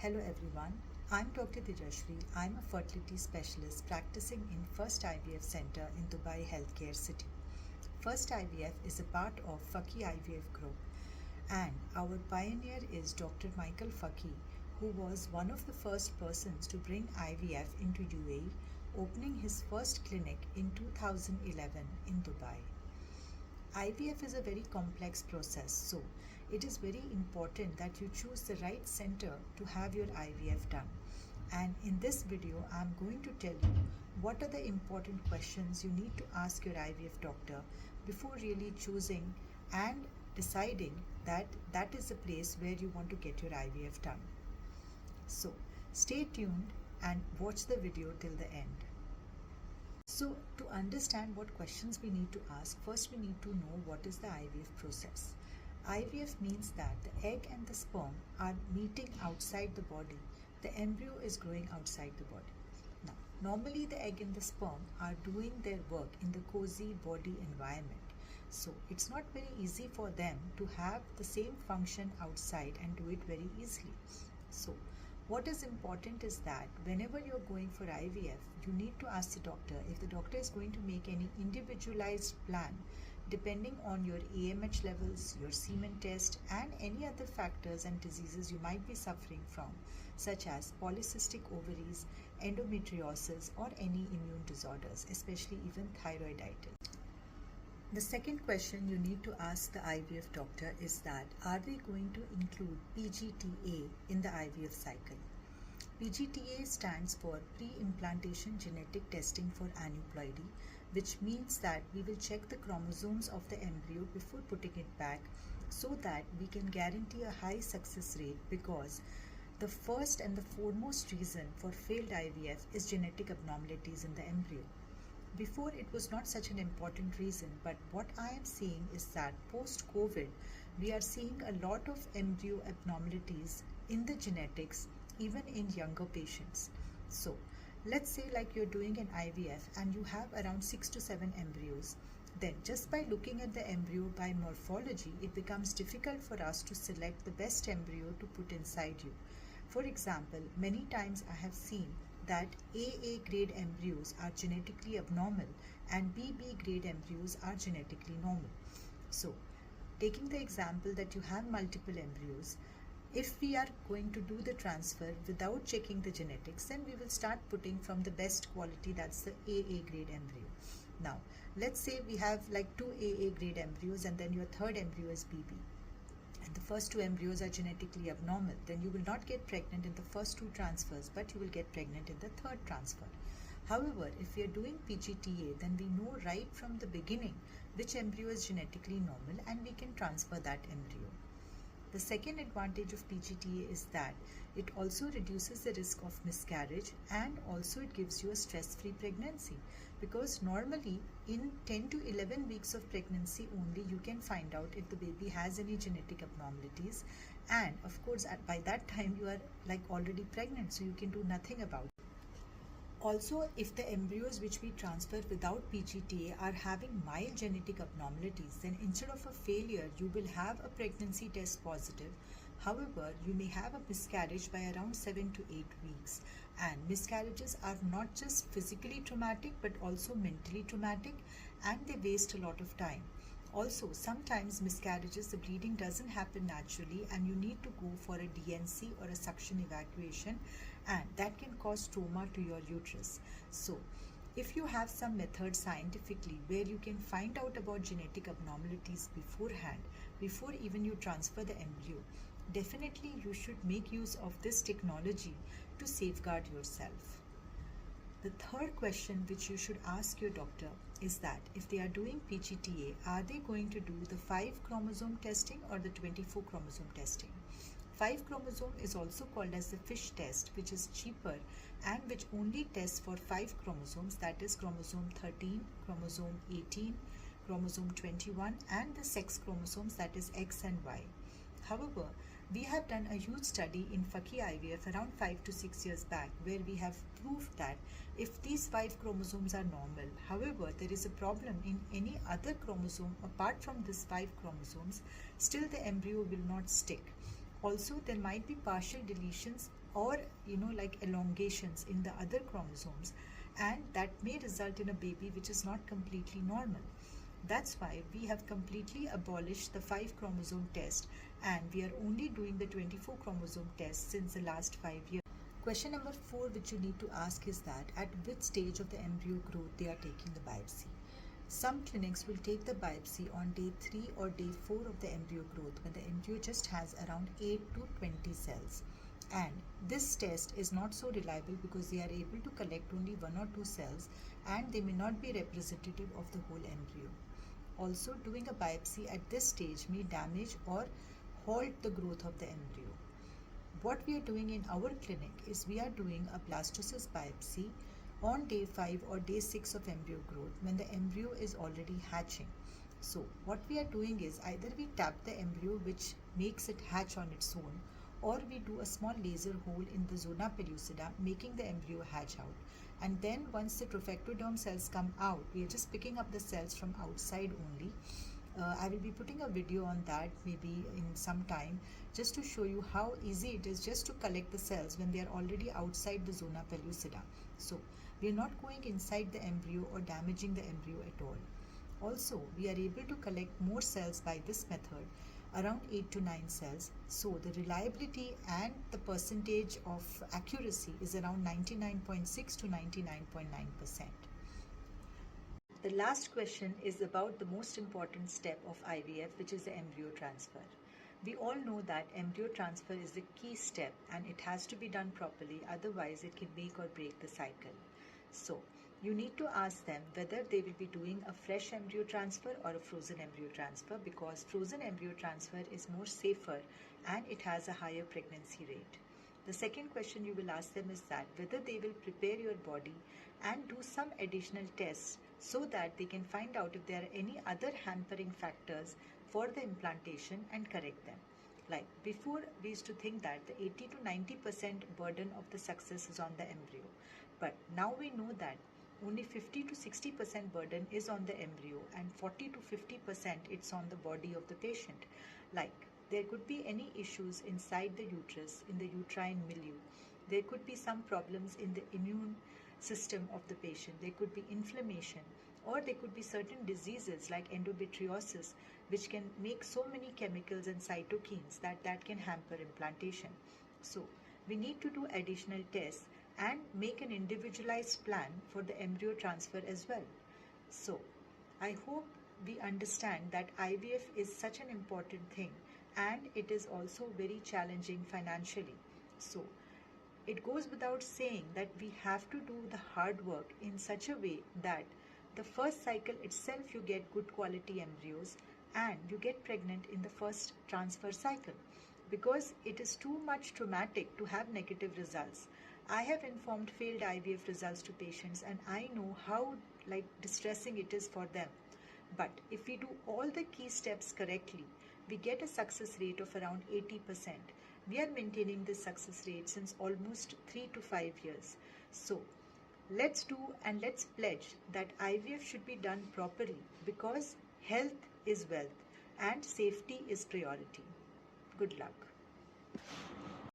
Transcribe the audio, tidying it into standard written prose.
Hello everyone, I'm Dr. Tejashri. I'm a fertility specialist practicing in First IVF Center in Dubai Healthcare City. First IVF is a part of Faki IVF group, and our pioneer is Dr. Michael Faki, who was one of the first persons to bring IVF into UAE, opening his first clinic in 2011 in Dubai. IVF is a very complex process, so it is very important that you choose the right center to have your IVF done. And in this video, I'm going to tell you what are the important questions you need to ask your IVF doctor before really choosing and deciding that that is the place where you want to get your IVF done. So stay tuned and watch the video till the end. So to understand what questions we need to ask, first we need to know what is the IVF process. IVF means that the egg and the sperm are meeting outside the body. The embryo is growing outside the body. Now, normally the egg and the sperm are doing their work in the cozy body environment. So it's not very easy for them to have the same function outside and do it very easily. So what is important is that whenever you're going for IVF, you need to ask the doctor if the doctor is going to make any individualized plan depending on your AMH levels, your semen test, and any other factors and diseases you might be suffering from, such as polycystic ovaries, endometriosis, or any immune disorders, especially even thyroiditis. The second question you need to ask the IVF doctor is that are they going to include PGTA in the IVF cycle? PGTA stands for pre-implantation genetic testing for aneuploidy, which means that we will check the chromosomes of the embryo before putting it back so that we can guarantee a high success rate, because the first and the foremost reason for failed IVF is genetic abnormalities in the embryo. Before, it was not such an important reason, but what I am seeing is that post-COVID, we are seeing a lot of embryo abnormalities in the genetics, even in younger patients. So, let's say like you're doing an IVF and you have around 6 to 7 embryos. Then just by looking at the embryo by morphology, it becomes difficult for us to select the best embryo to put inside you. For example, many times I have seen that AA grade embryos are genetically abnormal and BB grade embryos are genetically normal. So, taking the example that you have multiple embryos, if we are going to do the transfer without checking the genetics, then we will start putting from the best quality, that's the AA grade embryo. Now, let's say we have like 2 AA grade embryos and then your third embryo is BB. And the first 2 embryos are genetically abnormal, then you will not get pregnant in the first 2 transfers, but you will get pregnant in the third transfer. However, if we are doing PGTA, then we know right from the beginning which embryo is genetically normal and we can transfer that embryo. The second advantage of PGTA is that it also reduces the risk of miscarriage and also it gives you a stress-free pregnancy, because normally in 10 to 11 weeks of pregnancy only you can find out if the baby has any genetic abnormalities, and of course by that time you are like already pregnant, so you can do nothing about it. Also, if the embryos which we transfer without PGTA are having mild genetic abnormalities, then instead of a failure, you will have a pregnancy test positive. However, you may have a miscarriage by around 7 to 8 weeks. And miscarriages are not just physically traumatic but also mentally traumatic, and they waste a lot of time. Also, sometimes miscarriages, the bleeding doesn't happen naturally and you need to go for a DNC or a suction evacuation, and that can cause trauma to your uterus. So, if you have some method scientifically where you can find out about genetic abnormalities beforehand, before even you transfer the embryo, definitely you should make use of this technology to safeguard yourself. The third question which you should ask your doctor is that if they are doing PGTA, are they going to do the 5 chromosome testing or the 24 chromosome testing? 5 chromosome is also called as the fish test, which is cheaper and which only tests for 5 chromosomes, that is chromosome 13, chromosome 18, chromosome 21, and the sex chromosomes, that is X and Y. However, we have done a huge study in Faki IVF around 5 to 6 years back, where we have proved that if these 5 chromosomes are normal, however, there is a problem in any other chromosome apart from these 5 chromosomes, still the embryo will not stick. Also, there might be partial deletions or like elongations in the other chromosomes, and that may result in a baby which is not completely normal. That's why we have completely abolished the 5 chromosome test, and we are only doing the 24 chromosome test since the last 5 years. Question number 4 which you need to ask is that at which stage of the embryo growth they are taking the biopsy. Some clinics will take the biopsy on day 3 or day 4 of the embryo growth when the embryo just has around 8 to 20 cells. And this test is not so reliable because they are able to collect only 1 or 2 cells, and they may not be representative of the whole embryo. Also, doing a biopsy at this stage may damage or halt the growth of the embryo. What we are doing in our clinic is we are doing a blastocyst biopsy on day 5 or day 6 of embryo growth when the embryo is already hatching. So what we are doing is either we tap the embryo which makes it hatch on its own, or we do a small laser hole in the zona pellucida making the embryo hatch out. And then once the trophectoderm cells come out, we are just picking up the cells from outside only. I will be putting a video on that maybe in some time, just to show you how easy it is just to collect the cells when they are already outside the zona pellucida. So we are not going inside the embryo or damaging the embryo at all. Also, we are able to collect more cells by this method, around 8 to 9 cells. So the reliability and the percentage of accuracy is around 99.6 to 99.9%. The last question is about the most important step of IVF, which is the embryo transfer. We all know that embryo transfer is the key step and it has to be done properly, otherwise it can make or break the cycle. So you need to ask them whether they will be doing a fresh embryo transfer or a frozen embryo transfer, because frozen embryo transfer is more safer and it has a higher pregnancy rate. The second question you will ask them is that whether they will prepare your body and do some additional tests so that they can find out if there are any other hampering factors for the implantation and correct them. Like before, we used to think that the 80 to 90% burden of the success is on the embryo, but now we know that only 50 to 60% burden is on the embryo and 40 to 50% it's on the body of the patient. Like there could be any issues inside the uterus, in the uterine milieu. There could be some problems in the immune system of the patient. There could be inflammation, or there could be certain diseases like endometriosis, which can make so many chemicals and cytokines that can hamper implantation. So we need to do additional tests and make an individualized plan for the embryo transfer as well. So I hope we understand that IVF is such an important thing, and it is also very challenging financially. So it goes without saying that we have to do the hard work in such a way that the first cycle itself you get good quality embryos and you get pregnant in the first transfer cycle, because it is too much traumatic to have negative results. I have informed failed IVF results to patients and I know how distressing it is for them. But if we do all the key steps correctly, we get a success rate of around 80%. We are maintaining this success rate since almost 3 to 5 years. So let's do and let's pledge that IVF should be done properly, because health is wealth and safety is priority. Good luck.